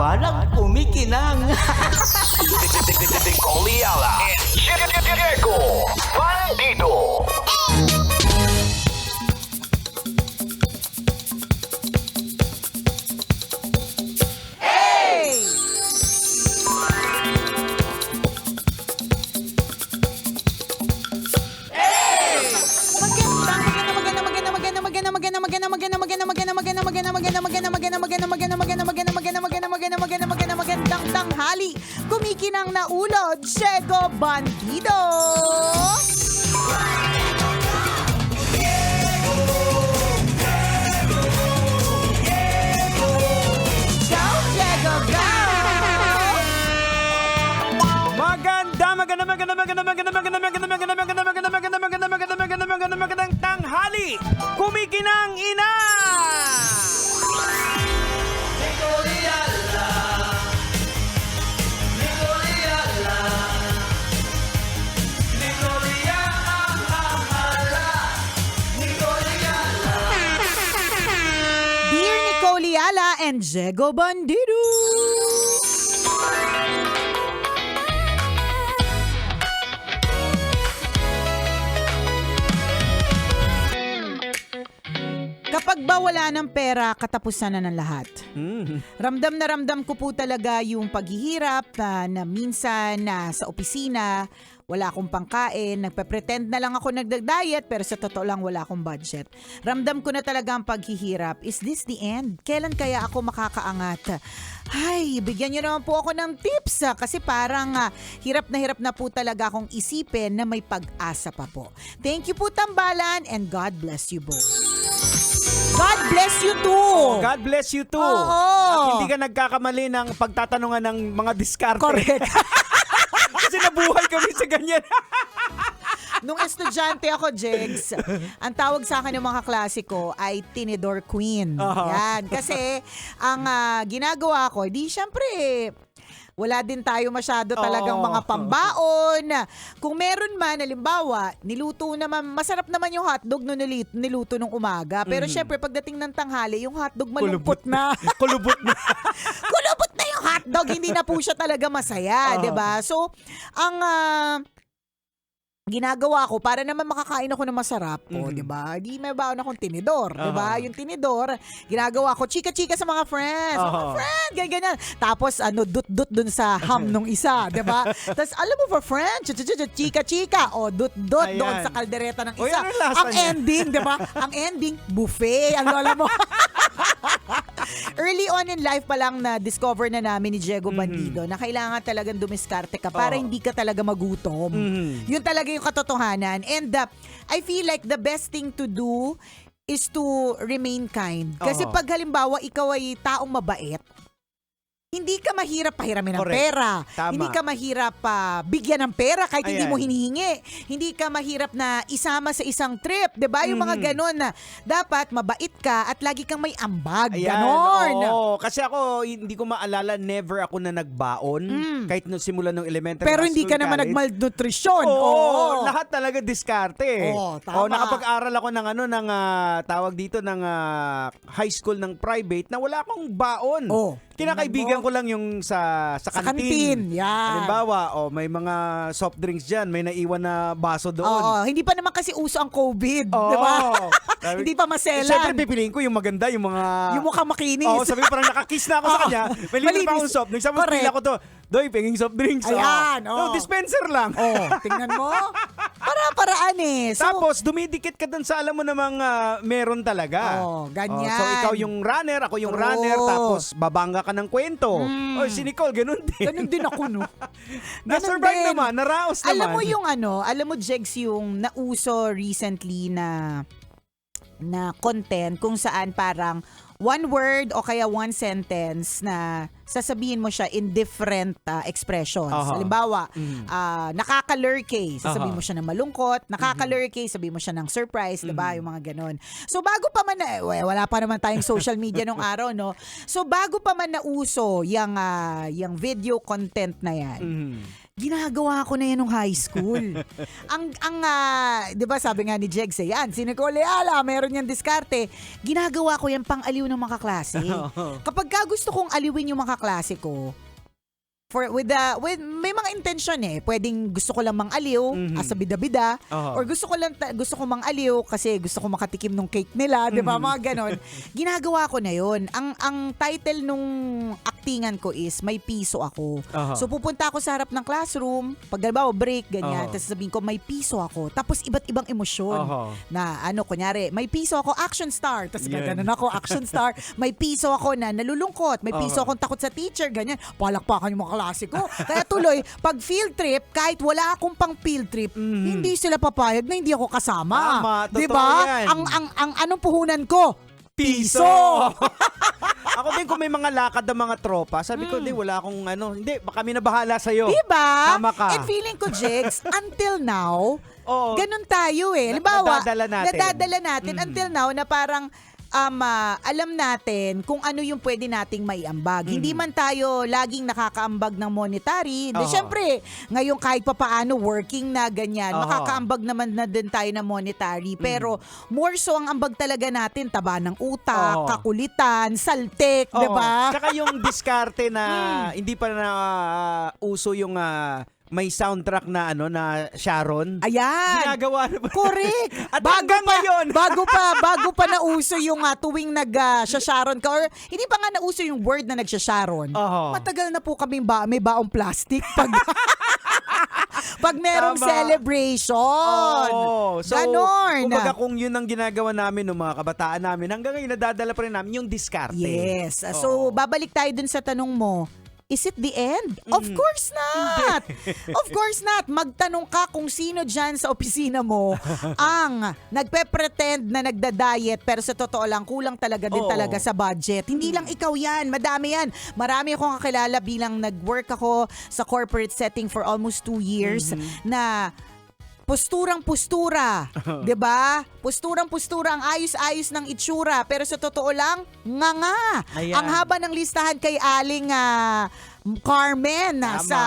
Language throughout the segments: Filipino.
Parang kumikinang. Oliala and Diego Bandido. Magandang tanghali. Kumikinang na ulo, Diego Bandido. Go, Diego, go! Magandang tanghali. Kumikinang ina. Dear Nicole Yala and Diego Bandido. Kapag ba wala ng pera, katapusan na ng lahat. Ramdam na ramdam ko po talaga yung paghihirap na minsan sa opisina, wala akong pangkain, nagpe-pretend na lang ako nagda-diet pero sa totoo lang wala akong budget. Ramdam ko na talaga ang paghihirap. Is this the end? Kailan kaya ako makakaangat? Ay, bigyan niyo naman po ako ng tips kasi parang hirap na po talaga akong isipin na may pag-asa pa po. Thank you po, Tambalan, and God bless you both. God bless you too! God bless you too. Oo. At hindi ka nagkakamali ng pagtatanungan ng mga diskarte. Correct. Kasi nabuhay kami sa ganyan. Nung estudyante ako, Jegs, ang tawag sa akin ng mga klase ko ay Tinidor Queen. Yan. Kasi ang ginagawa ko, di syempre wala din tayo masyado talagang mga pambaon. Kung meron man, halimbawa, niluto naman, masarap naman yung hotdog nung niluto nung umaga. Pero syempre, pagdating ng tanghali, yung hotdog malungkot na. Kulubot na. Kulubot na yung hotdog, hindi na po siya talaga masaya, 'di ba? So, ang ginagawa ko para naman makakain ako ng masarap po, 'di ba? Di may baon akong tinidor, 'di ba? Yung tinidor, ginagawa ko chika-chika sa mga friends. Mga friend, ganyan. Tapos dut-dut dun sa ham nung isa, 'di ba? Tapos alam mo for friends, chika-chika o dut-dut doon sa kaldereta ng isa. Ang ending, 'di ba? Ang ending buffet, ang lola mo. Early on in life pa lang na discover na namin ni Diego Bandido na kailangan talagang dumiskarte ka para hindi ka talaga magutom. Yun talaga yung katotohanan. And I feel like the best thing to do is to remain kind. Kasi pag halimbawa ikaw ay taong mabait, hindi ka mahirap pahiramin ng pera. Tama. Hindi ka mahirap bigyan ng pera kahit hindi mo hinihingi. Hindi ka mahirap na isama sa isang trip. Diba? Yung mga ganon na dapat mabait ka at lagi kang may ambag. Ganon. Oo. Kasi ako, hindi ko maalala, never ako na nagbaon. Kahit nung simula ng elementary Pero high hindi school, ka naman college. nagmalnutrisyon. Oo. Lahat talaga diskarte. Tama. Nakapag-aral ako ng tawag dito ng high school ng private na wala akong baon. Kinakaibigan ko lang yung sa kantin. Yan. Halimbawa, may mga soft drinks dyan, may naiwan na baso doon. Hindi pa naman kasi uso ang COVID. Oo. Diba? Hindi pa maselan. Siyempre, pipiliin ko yung maganda, yung mga... Yung mukhang makinis. Oo, sabi parang nakakiss na ako sa kanya. May libre pa akong soft drinks. Sabi, pili ako to. Doy, pinging soft drinks. Ayan. No, dispenser lang. Tingnan mo. Para-paraan eh. So, tapos, dumidikit ka dun sa alam mo namang meron talaga. Ganyan. So, ikaw yung runner, ako yung runner. Tapos, babanga ka ng kwento. Si Nicole, ganun din. Ganun din ako, no? Na-survive naman, naraos naman. Alam mo yung alam mo, Jegs, yung nauso recently na content kung saan parang one word o kaya one sentence na sasabihin mo siya in different expressions. Halimbawa, nakaka-lurkey, sasabihin mo siya ng malungkot, nakaka-lurkey, sabihin mo siya ng surprise, diba? Yung mga ganon. So, bago pa man wala pa naman tayong social media nung araw, no? So, bago pa man nauso yung video content na yan, Ginagawa ko na yan nung high school. Di ba sabi nga ni Jegs, yan, si Nicole Leala, meron yan diskarte. Ginagawa ko yan pang aliw ng mga klase. Kapag gusto kong aliwin yung mga klase ko, with may mga intention pwedeng gusto ko lang mang-aliw as a bida-bida or gusto ko mang-aliw kasi gusto ko makatikim ng cake nila, 'di ba? Mga ganon. Ginagawa ko na 'yon. Ang title nung actingan ko is May Piso Ako. So pupunta ako sa harap ng classroom, pag halimbawa break ganyan, tapos sabihin ko may piso ako. Tapos iba't ibang emosyon na kunyari, may piso ako action star. Tapos ganoon ako action star. May piso ako na nalulungkot, may piso akong takot sa teacher, ganyan. Palakpakan yung mga klase ko. Kaya tuloy, pag field trip, kahit wala akong pang field trip, hindi sila papayag na hindi ako kasama. Tama, totoo 'Di ba? yan. Ang anong puhunan ko? Piso! Ako din kung may mga lakad ng mga tropa, sabi ko, wala akong hindi, baka kami na bahala sa'yo. Diba? Tama ka. And feeling ko, Jex, until now, Oo. ganun tayo Halimbawa, Nadadala natin. until now na parang alam natin kung ano yung pwede nating maiambag. Hindi man tayo laging nakakaambag ng monetary. Di syempre, ngayon kahit papaano working na ganyan, makakaambag naman na din tayo ng monetary. Pero more so ang ambag talaga natin, taba ng utak, kakulitan, saltek, di ba? Tsaka yung diskarte na hindi pa na uso yung may soundtrack na na Sharon. Ayan. Ginagawa na ba? Correct. At hanggang ngayon. bago pa nauso yung tuwing nag-Sharon ka or hindi pa nga nauso yung word na nag-Sharon. Matagal na po kaming may baong plastic pag merong Tama. celebration. So, ganon. kumbaga kung yun ang ginagawa namin ng mga kabataan namin, hanggang ngayon nadadala pa rin namin yung diskarte. Yes. So, babalik tayo dun sa tanong mo. Is it the end? Of course not! Of course not! Magtanong ka kung sino dyan sa opisina mo ang nagpe-pretend na nagda-diet pero sa totoo lang, kulang talaga din talaga sa budget. Hindi lang ikaw yan, madami yan. Marami akong kakilala bilang nag-work ako sa corporate setting for almost 2 years na posturang-postura, 'di ba? Posturang-postura, ang ayos-ayos ng itsura, pero sa totoo lang, nganga. Ayan. Ang haba ng listahan kay Aling Carmen sa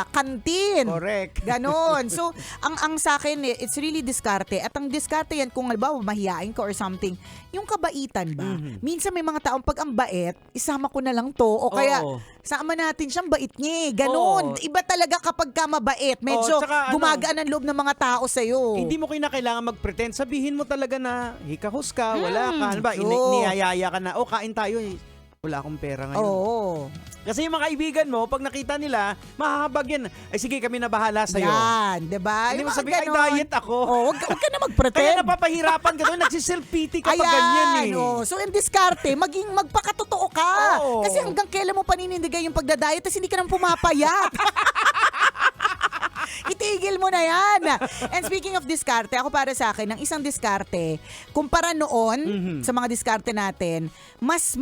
kantin. Correct. Ganon. So, ang sa akin, it's really diskarte. At ang diskarte yan, kung halimbawa mahihain ka or something, yung kabaitan ba? Minsan may mga taong pag ang bait, isama ko na lang to. O kaya, sama natin siyang bait niya. Ganon. Iba talaga kapag ka mabait. Medyo tsaka gumagaan ang loob ng mga tao sa'yo. Hindi mo kailangan mag-pretend. Sabihin mo talaga na hikahos ka, wala ka. Ano ba, true. niyayaya ka na, kain tayo wala akong pera ngayon. Oo. Kasi yung mga kaibigan mo, pag nakita nila, mahahabag yan. Ay sige, kami na bahala sa'yo. Yan, diba? Hindi Yung mo mga sabihin, ay ganon. diet ako. Wag ka na Kaya mag-pretend. napapahirapan ka doon, nagsiself-pity ka pa Ayan, ganyan So in diskarte, magpakatotoo ka. Oo. Kasi hanggang kailan mo paninindigay yung pagdadayet tapos hindi ka nang pumapayat. Itigil mo na yan. And speaking of diskarte, ako para sa akin, ang isang diskarte, kumpara noon sa mga diskarte natin, mas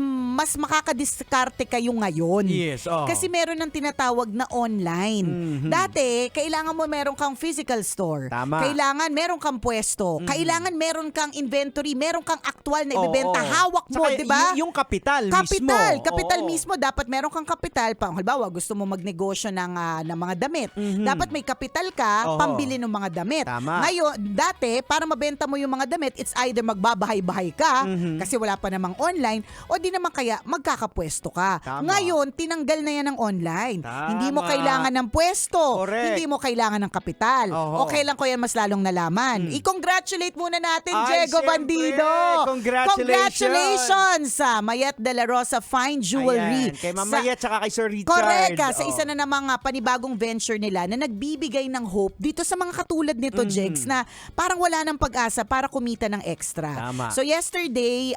makakadiskarte kayo ngayon. Yes, Kasi meron ng tinatawag na online. Dati, kailangan mo meron kang physical store. Tama. Kailangan meron kang pwesto. Kailangan meron kang inventory, meron kang aktual na ibebenta. Hawak mo, Saka di ba? Yung kapital mismo. Kapital Oo. mismo. Dapat meron kang kapital. Halimbawa, gusto mo magnegosyo ng mga damit. Dapat may kapital ka, pambili ng mga damit. Tama. Ngayon, dati, para mabenta mo yung mga damit, it's either magbabahay-bahay ka, kasi wala pa namang online, o di naman kaya magkakapwesto ka. Tama. Ngayon, tinanggal na yan ng online. Tama. Hindi mo kailangan ng pwesto. Correct. Hindi mo kailangan ng kapital. Oo. Okay lang ko yan mas lalong nalaman. I-congratulate muna natin, Ay, Diego syempre. Bandido. Congratulations sa Mayet de la Rosa Fine Jewelry. Ayan, kay Mamaya tsaka kay Sir Richard. Correct. Sa isa na namang panibagong venture nila na nagbibigay ng hope dito sa mga katulad nito, Jegs, na parang wala ng pag-asa para kumita ng extra. Tama. So yesterday,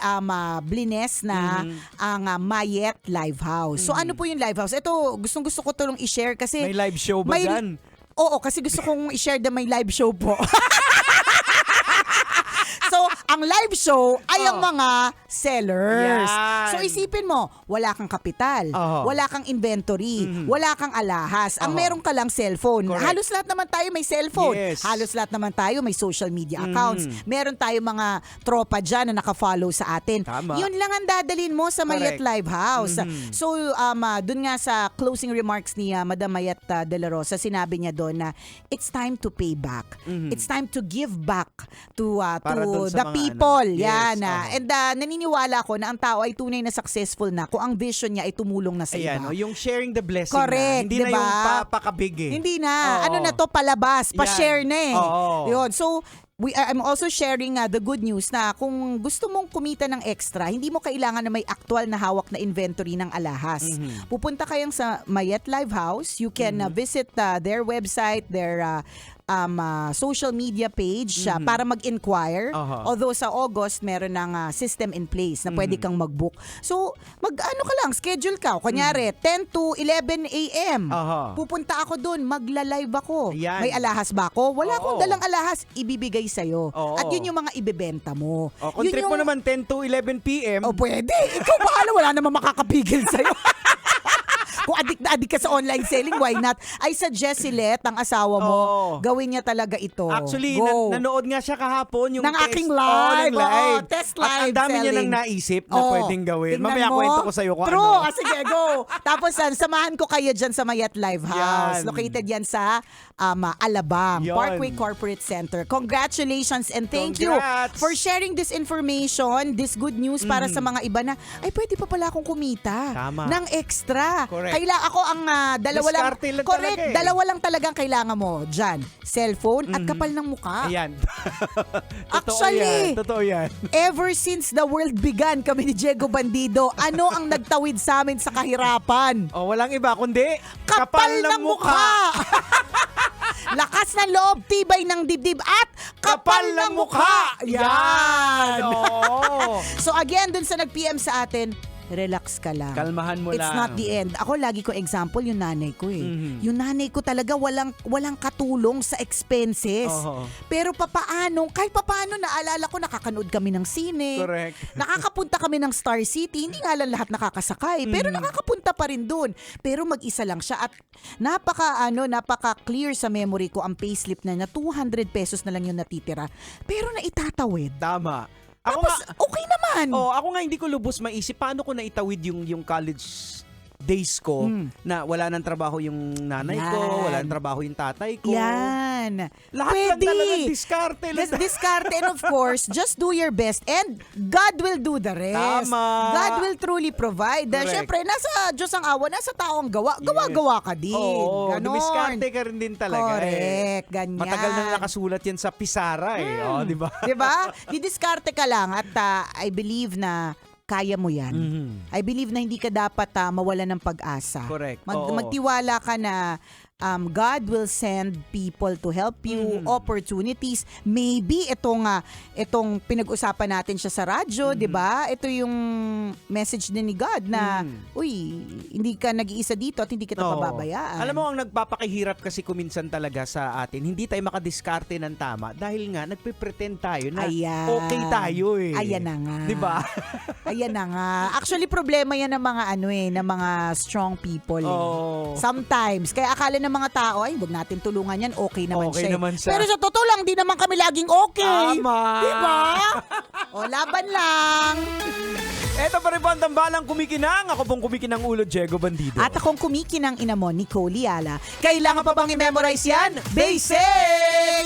blines na ang Mayet Live House. So ano po yung Live House? Ito, gustong-gusto ko tulong i-share kasi May live show ba dyan? Oo, kasi gusto kong i-share na may live show po. So, ang live show ay ang mga sellers. Yan. So isipin mo, wala kang kapital, wala kang inventory, wala kang alahas. Ang meron ka lang cellphone. Correct. Halos lahat naman tayo may cellphone. Yes. Halos lahat naman tayo may social media accounts. Meron tayo mga tropa dyan na naka-follow sa atin. Tama. Yun lang ang dadalhin mo sa Mayet Correct. Live House. So, dun nga sa closing remarks ni Madam Mayet De La Rosa, sinabi niya doon na it's time to pay back. It's time to give back to Para dun sa the mga people. ano. Yes, Yan. And naniniwala ko na ang tao ay tunay na successful na kung ang vision niya ay tumulong na sa Ayan, iba. yung sharing the blessing Correct, na. Hindi na diba? yung papakabig eh. Hindi na. Oo. Ano na to, palabas, pa-share Yan. na eh. Oo. Yun. So, I'm also sharing the good news na kung gusto mong kumita ng extra, hindi mo kailangan na may actual na hawak na inventory ng alahas. Pupunta kayang sa Mayet Live House. You can visit their website, their social media page para mag-inquire. Although sa August, meron ng system in place na pwede kang mag-book. So, mag-ano ka lang, schedule ka. Kunyari, 10 to 11 a.m. Pupunta ako doon, magla-live ako. Yan. May alahas ba ako? Wala akong Oo. dalang alahas, ibibigay sa'yo. Oo. At yun yung mga ibebenta mo. Kung trip mo naman 10 to 11 p.m. O pwede. Ikaw bahala, wala namang makakapigil sa'yo. Kung adik na adik ka sa online selling, why not? I suggest si Let, ang asawa mo, gawin niya talaga ito. Actually, Go. nanood nga siya kahapon yung Ng test. aking live. ng live. Oo, test At live ang dami niya selling. nang naisip na pwedeng gawin. Tingnan Mamaya mo. kwento ko sa'yo kung True. ano. Sige, go. Tapos samahan ko kayo dyan sa Mayet Live House. Yan. Located yan sa Alabang, Yan. Parkway Corporate Center. Congratulations and thank Congrats. you for sharing this information, this good news para sa mga iba na, ay pwede pa pala akong kumita Tama. ng extra. Correct. Ako ang dalawa lang. Diskarte lang Correct. talaga eh. Dalawa lang talagang kailangan mo dyan. Cellphone at kapal ng mukha. Ayan. Actually, Totoo yan. ever since the world began, kami ni Diego Bandido, ano ang nagtawid sa amin sa kahirapan? Walang iba kundi Kapal ng mukha! Lakas ng loob, tibay ng dibdib at kapal ng mukha! Yan! Oo. So again, dun sa nag-PM sa atin, relax ka lang. Kalmahan mo It's lang. not the end. Ako lagi ko example yung nanay ko eh. Yung nanay ko talaga walang katulong sa expenses. Pero kahit papaano naalala ko nakakanood kami ng sine. Correct. Nakakapunta kami ng Star City. Hindi nga lang lahat nakakasakay, pero nakakapunta pa rin doon. Pero mag-isa lang siya at napaka-clear sa memory ko ang payslip na 200 pesos na lang yung natitira. Pero naitatawid. Tama. Tapos okay naman. Ako nga hindi ko lubos maisip paano ko naitawid yung college days ko na wala nang trabaho yung nanay ko, Yan. wala nang trabaho yung tatay ko. Yan. Lahat lang talaga diskarte. Diskarte and of course, just do your best and God will do the rest. Tama. God will truly provide. Correct. Siyempre, nasa Diyos ang awa, nasa tao ang gawa. Gawa-gawa ka din. Oo, Ganon. dumiskarte ka rin din talaga. Correct, ganyan. Matagal na nakasulat yan sa pisara eh. Di ba? Diba? Didiskarte ka lang at I believe na kaya mo yan. I believe na hindi ka dapat mawala ng pag-asa. Correct. Oo. Magtiwala ka na God will send people to help you, opportunities. Maybe itong pinag-usapan natin siya sa radyo, 'di ba? Ito yung message din ni God na uy, hindi ka nag-iisa dito at hindi kita pababayaan. Alam mo, ang nagpapakahirap kasi kuminsan talaga sa atin, hindi tayo makadiskarte ng tama dahil nga nagpe-pretend tayo na Ayan. okay tayo eh. Ayan na nga. 'Di ba? Ayan na nga. Actually, problema yan ng mga ng mga strong people. Sometimes. Kaya akala ng mga tao, ay, huwag natin tulungan yan. Okay naman Okay siya. naman siya. Pero sa totoo lang, di naman kami laging okay. Tama. Diba? O, laban lang. Eto pa rin po ang tambalang kumikinang. Ako pong kumikinang ulo, Diego Bandido. At akong kumikinang ina mo, Nicole Liala. Kailangan pa bang i-memorize yan? Basic!